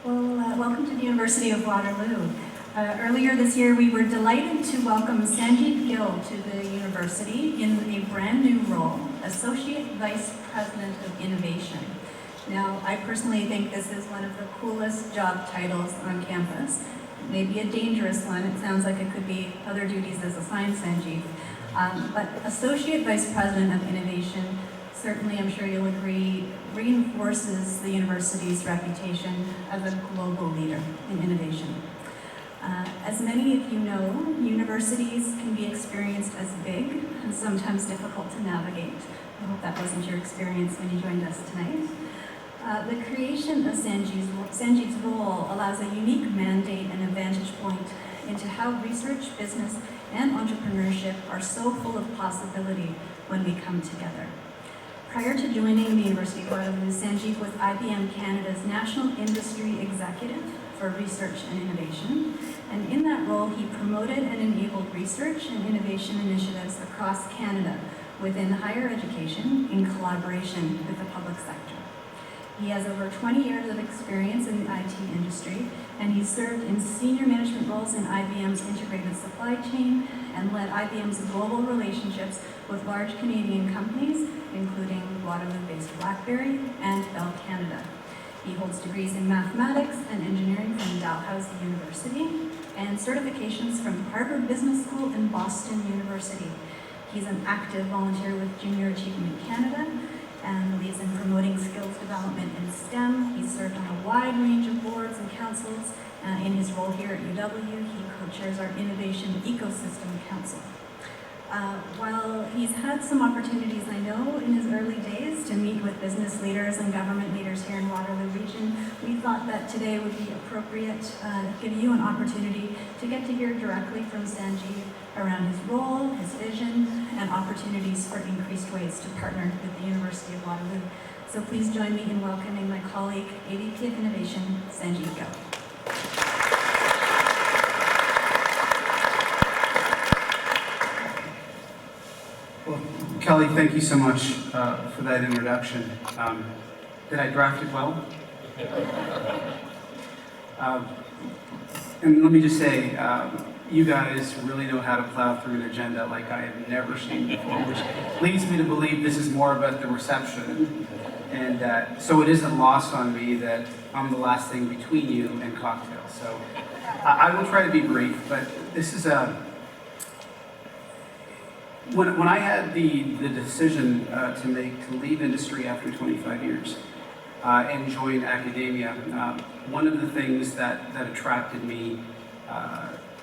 Welcome to the University of Waterloo. Earlier this year, we were delighted to welcome Sanjeev Gill to the university in a brand new role, Associate Vice President of Innovation. Now, I personally think this is one of the coolest job titles on campus. It may be a dangerous one. It sounds like it could be other duties as assigned, Sanjeev. But Associate Vice President of Innovation, certainly, I'm sure you'll agree, reinforces the university's reputation as a global leader in innovation. As many of you know, universities can be experienced as big and sometimes difficult to navigate. I hope that wasn't your experience when you joined us tonight. The creation of Sanjeev's role allows a unique mandate and a vantage point into how research, business, and entrepreneurship are so full of possibility when we come together. Prior to joining the University of Waterloo, Sanjeev was IBM Canada's National Industry Executive for Research and Innovation, and in that role he promoted and enabled research and innovation initiatives across Canada within higher education in collaboration with the public sector. He has over 20 years of experience in the IT industry, and he's served in senior management roles in IBM's integrated supply chain and led IBM's global relationships with large Canadian companies, including Waterloo-based BlackBerry and Bell Canada. He holds degrees in mathematics and engineering from Dalhousie University and certifications from Harvard Business School and Boston University. He's an active volunteer with Junior Achievement Canada and believes in promoting skills development in STEM. He's served on a wide range of boards and councils. In his role here at UW, he co-chairs our Innovation Ecosystem Council. While he's had some opportunities, I know, in his early days to meet with business leaders and government leaders here in Waterloo region, we thought that today would be appropriate to give you an opportunity to get to hear directly from Sanjeev around his role, his vision, and opportunities for increased ways to partner with the University of Waterloo. So please join me in welcoming my colleague, AVP of Innovation, Sanjeev Gill. Well, Kelly, thank you so much for that introduction. Did I draft it well? And let me just say, you guys really know how to plow through an agenda like I have never seen before, which leads me to believe this is more about the reception. And so it isn't lost on me that I'm the last thing between you and cocktails. So I will try to be brief, but this is when I had the decision to make to leave industry after 25 years and join academia, one of the things that attracted me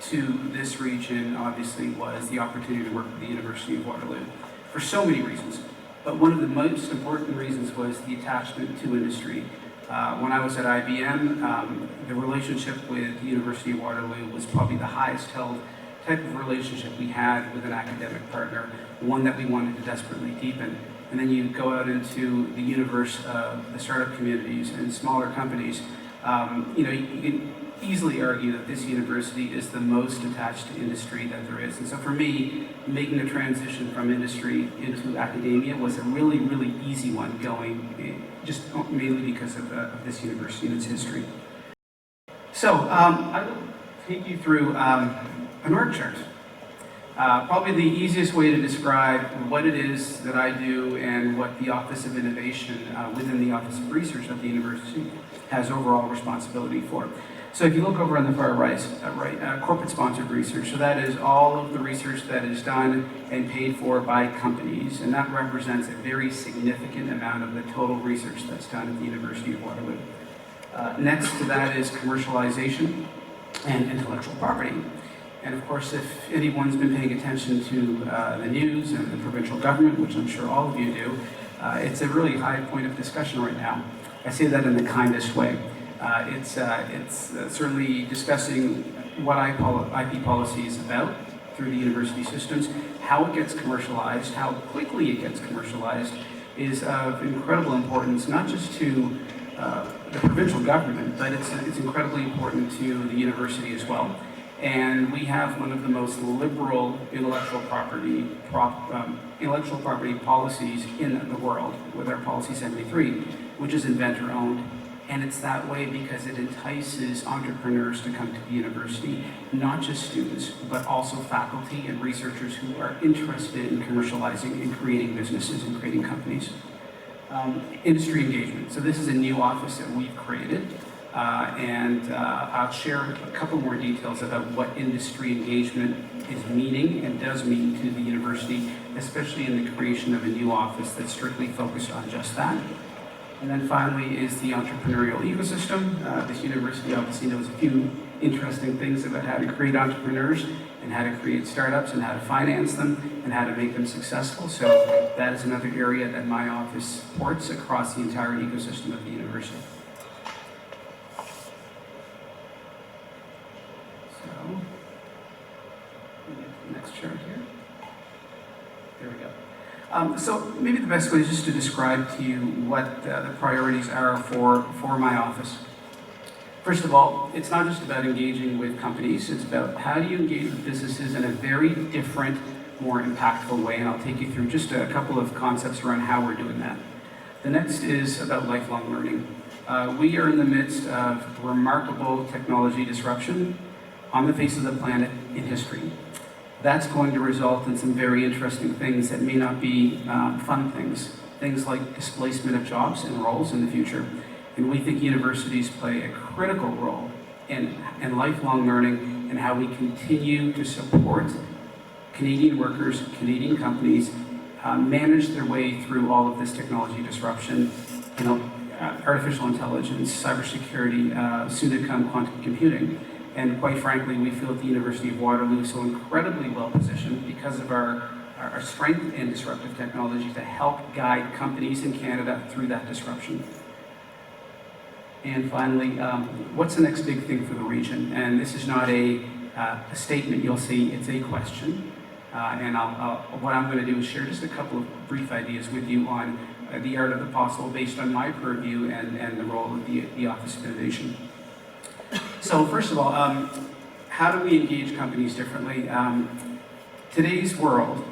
to this region, obviously, was the opportunity to work with the University of Waterloo for so many reasons. But one of the most important reasons was the attachment to industry. When I was at IBM, the relationship with the University of Waterloo was probably the highest held type of relationship we had with an academic partner, one that we wanted to desperately deepen. And then you go out into the universe of the startup communities and smaller companies. You can easily argue that this university is the most attached to industry that there is. And so for me, making the transition from industry into academia was a really, really easy one going, just mainly because of this university and its history. So I will take you through an org chart. Probably the easiest way to describe what it is that I do and what the Office of Innovation within the Office of Research at the university has overall responsibility for. So if you look over on the far right, corporate sponsored research, so that is all of the research that is done and paid for by companies, and that represents a very significant amount of the total research that's done at the University of Waterloo. Next to that is commercialization and intellectual property. And of course, if anyone's been paying attention to the news and the provincial government, which I'm sure all of you do, it's a really high point of discussion right now. I say that in the kindest way. It's certainly discussing what IP policy is about through the university systems, how it gets commercialized, how quickly it gets commercialized is of incredible importance, not just to the provincial government, but it's incredibly important to the university as well. And we have one of the most liberal intellectual property policies in the world with our Policy 73, which is inventor-owned And it's that way because it entices entrepreneurs to come to the university, not just students, but also faculty and researchers who are interested in commercializing and creating businesses and creating companies. Industry engagement. So this is a new office that we've created, and I'll share a couple more details about what industry engagement is meaning and does mean to the university, especially in the creation of a new office that's strictly focused on just that. And then finally is the entrepreneurial ecosystem. This university obviously knows a few interesting things about how to create entrepreneurs and how to create startups and how to finance them and how to make them successful. So that is another area that my office supports across the entire ecosystem of the university. So, next chart here. There we go. So maybe the best way is just to describe to you what the priorities are for my office. First of all, it's not just about engaging with companies, it's about how do you engage with businesses in a very different, more impactful way, and I'll take you through just a couple of concepts around how we're doing that. The next is about lifelong learning. We are in the midst of remarkable technology disruption on the face of the planet in history. That's going to result in some very interesting things that may not be fun things like displacement of jobs and roles in the future. And we think universities play a critical role in lifelong learning and how we continue to support Canadian workers, Canadian companies, manage their way through all of this technology disruption, artificial intelligence, cybersecurity, soon to come quantum computing. And quite frankly, we feel at the University of Waterloo so incredibly well positioned because of our strength in disruptive technology to help guide companies in Canada through that disruption. And finally, what's the next big thing for the region? And this is not a statement you'll see, it's a question. And what I'm going to do is share just a couple of brief ideas with you on the art of the possible based on my purview and the role of the Office of Innovation. So first of all, how do we engage companies differently? Today's world,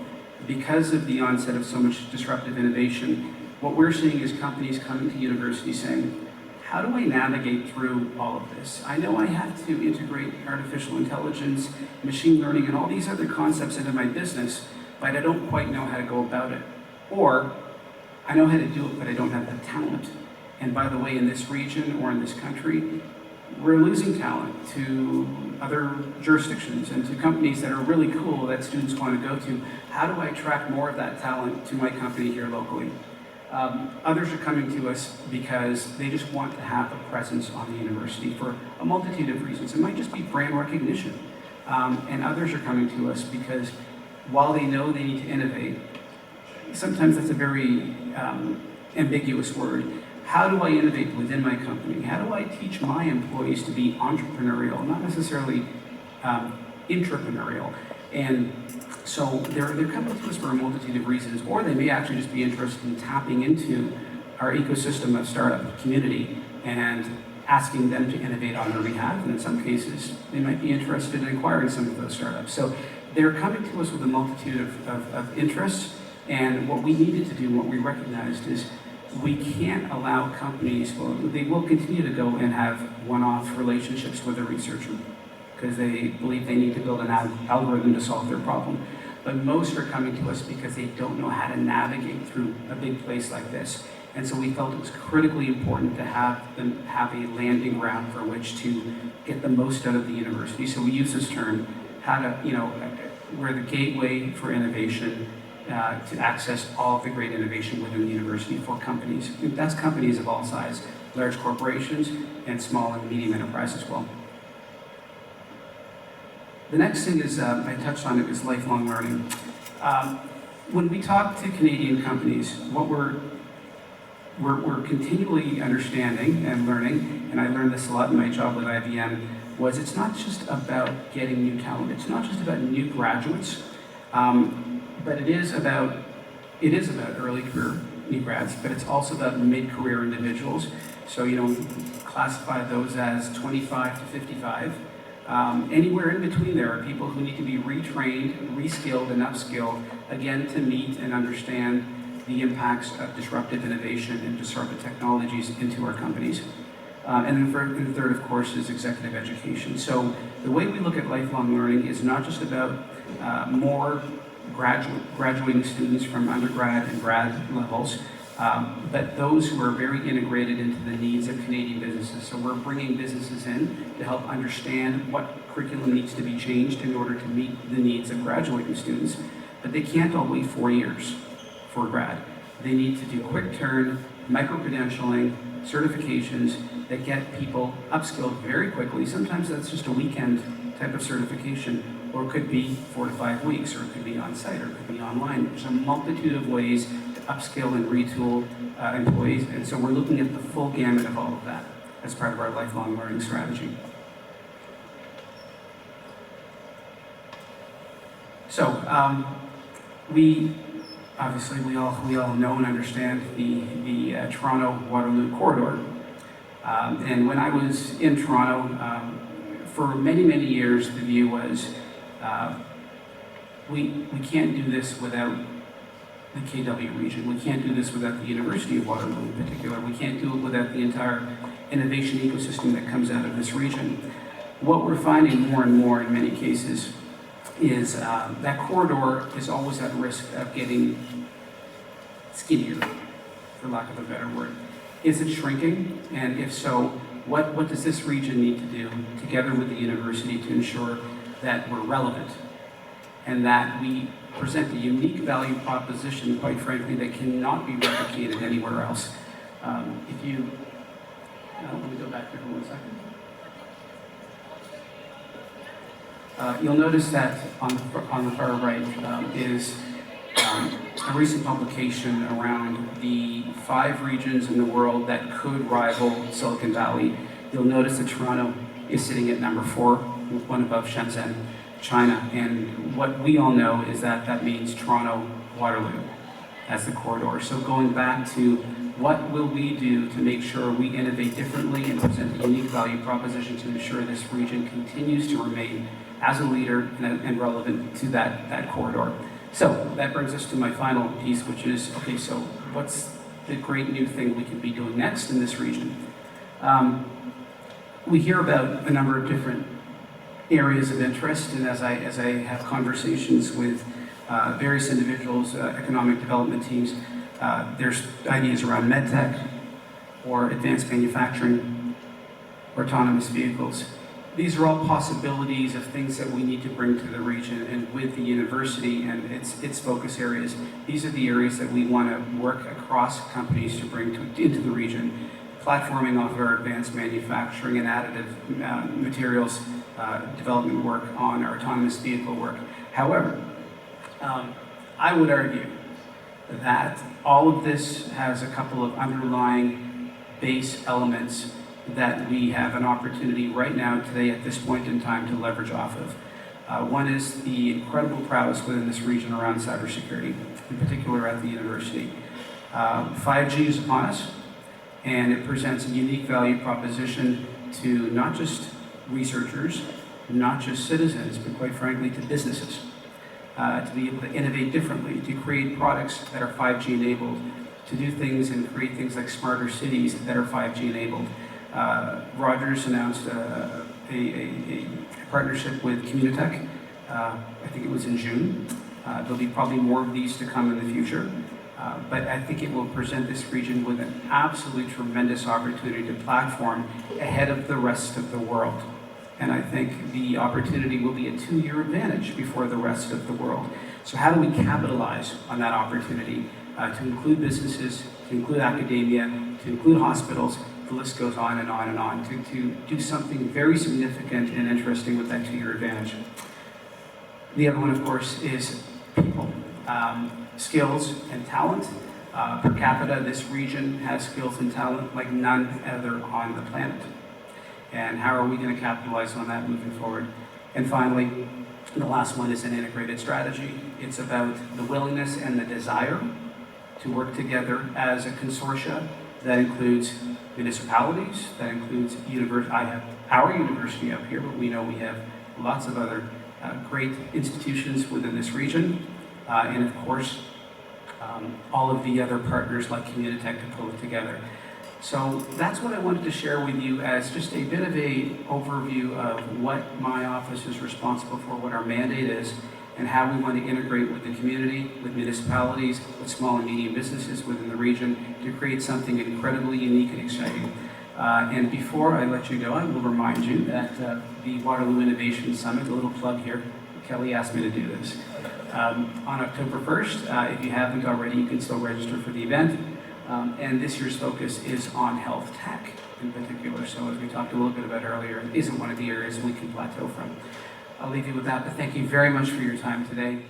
because of the onset of so much disruptive innovation, what we're seeing is companies coming to universities saying, how do I navigate through all of this? I know I have to integrate artificial intelligence, machine learning, and all these other concepts into my business, but I don't quite know how to go about it. Or, I know how to do it, but I don't have the talent. And by the way, in this region or in this country, we're losing talent to other jurisdictions and to companies that are really cool that students want to go to. How do I attract more of that talent to my company here locally? Others are coming to us because they just want to have a presence on the university for a multitude of reasons. It might just be brand recognition. And others are coming to us because while they know they need to innovate, sometimes that's a very ambiguous word. How do I innovate within my company? How do I teach my employees to be entrepreneurial, not necessarily intrapreneurial? And so they're coming to us for a multitude of reasons, or they may actually just be interested in tapping into our ecosystem of startup community and asking them to innovate on their behalf. And in some cases, they might be interested in acquiring some of those startups. So they're coming to us with a multitude of interests. And what we needed to do, what we recognized is we can't allow companies, well, they will continue to go and have one-off relationships with a researcher because they believe they need to build an algorithm to solve their problem. But most are coming to us because they don't know how to navigate through a big place like this. And so we felt it was critically important to have them have a landing ground for which to get the most out of the university. So we use this term, we're the gateway for innovation, to access all of the great innovation within the university for companies. That's companies of all sizes, large corporations and small and medium enterprise as well. The next thing is, I touched on it, is lifelong learning. When we talk to Canadian companies, what we're continually understanding and learning, and I learned this a lot in my job with IBM, was it's not just about getting new talent. It's not just about new graduates. But it is about early career new grads, but it's also about mid-career individuals. So, classify those as 25 to 55. Anywhere in between there are people who need to be retrained, reskilled, and upskilled, again, to meet and understand the impacts of disruptive innovation and disruptive technologies into our companies. And then the third, of course, is executive education. So the way we look at lifelong learning is not just about more graduating students from undergrad and grad levels, but those who are very integrated into the needs of Canadian businesses. So we're bringing businesses in to help understand what curriculum needs to be changed in order to meet the needs of graduating students. But they can't all wait 4 years for grad. They need to do quick turn, micro-credentialing, certifications that get people upskilled very quickly. Sometimes that's just a weekend type of certification, or it could be 4 to 5 weeks, or it could be on-site, or it could be online. There's a multitude of ways to upskill and retool employees, and so we're looking at the full gamut of all of that as part of our lifelong learning strategy. So, we all know and understand the Toronto Waterloo corridor. And when I was in Toronto, for many, many years, the view was we can't do this without the KW region. We can't do this without the University of Waterloo in particular. We can't do it without the entire innovation ecosystem that comes out of this region. What we're finding more and more in many cases is that corridor is always at risk of getting skinnier, for lack of a better word. Is it shrinking? And if so, what does this region need to do together with the university to ensure that we're relevant and that we present a unique value proposition, quite frankly, that cannot be replicated anywhere else? Let me go back here for 1 second. You'll notice that on the far right is a recent publication around the 5 regions in the world that could rival Silicon Valley. You'll notice that Toronto is sitting at number 4, one above Shenzhen, China. And what we all know is that that means Toronto, Waterloo as the corridor. So going back to what will we do to make sure we innovate differently and present a unique value proposition to ensure this region continues to remain as a leader and relevant to that corridor. So that brings us to my final piece, which is, okay, so what's the great new thing we could be doing next in this region? We hear about a number of different areas of interest, and as I have conversations with various individuals, economic development teams, there's ideas around medtech, or advanced manufacturing, or autonomous vehicles. These are all possibilities of things that we need to bring to the region, and with the university and its focus areas, these are the areas that we want to work across companies to bring into the region, platforming off of our advanced manufacturing and additive materials development work on our autonomous vehicle work. However, I would argue that all of this has a couple of underlying base elements that we have an opportunity right now, today, at this point in time, to leverage off of. One is the incredible prowess within this region around cybersecurity, in particular at the university. 5G is upon us, and it presents a unique value proposition to not just researchers, not just citizens, but quite frankly to businesses, to be able to innovate differently, to create products that are 5G enabled, to do things and create things like smarter cities that are 5G enabled. Rogers announced a partnership with Communitech, I think it was in June. There'll be probably more of these to come in the future, but I think it will present this region with an absolutely tremendous opportunity to platform ahead of the rest of the world. And I think the opportunity will be a 2-year advantage before the rest of the world. So how do we capitalize on that opportunity to include businesses, to include academia, to include hospitals? The list goes on and on and on, to do something very significant and interesting with that 2-year advantage. The other one, of course, is people, skills and talent. Per capita, this region has skills and talent like none other on the planet. And how are we going to capitalize on that moving forward? And finally, the last one is an integrated strategy. It's about the willingness and the desire to work together as a consortia that includes municipalities, that includes I have our university up here, but we know we have lots of other great institutions within this region, and of course, all of the other partners like Communitech to pull it together. So that's what I wanted to share with you as just a bit of a overview of what my office is responsible for, what our mandate is, and how we want to integrate with the community, with municipalities, with small and medium businesses within the region to create something incredibly unique and exciting. And before I let you go, I will remind you that the Waterloo Innovation Summit, a little plug here, Kelly asked me to do this, on October 1st. If you haven't already, you can still register for the event. And this year's focus is on health tech in particular. So as we talked a little bit about earlier, it isn't one of the areas we can plateau from. I'll leave you with that, but thank you very much for your time today.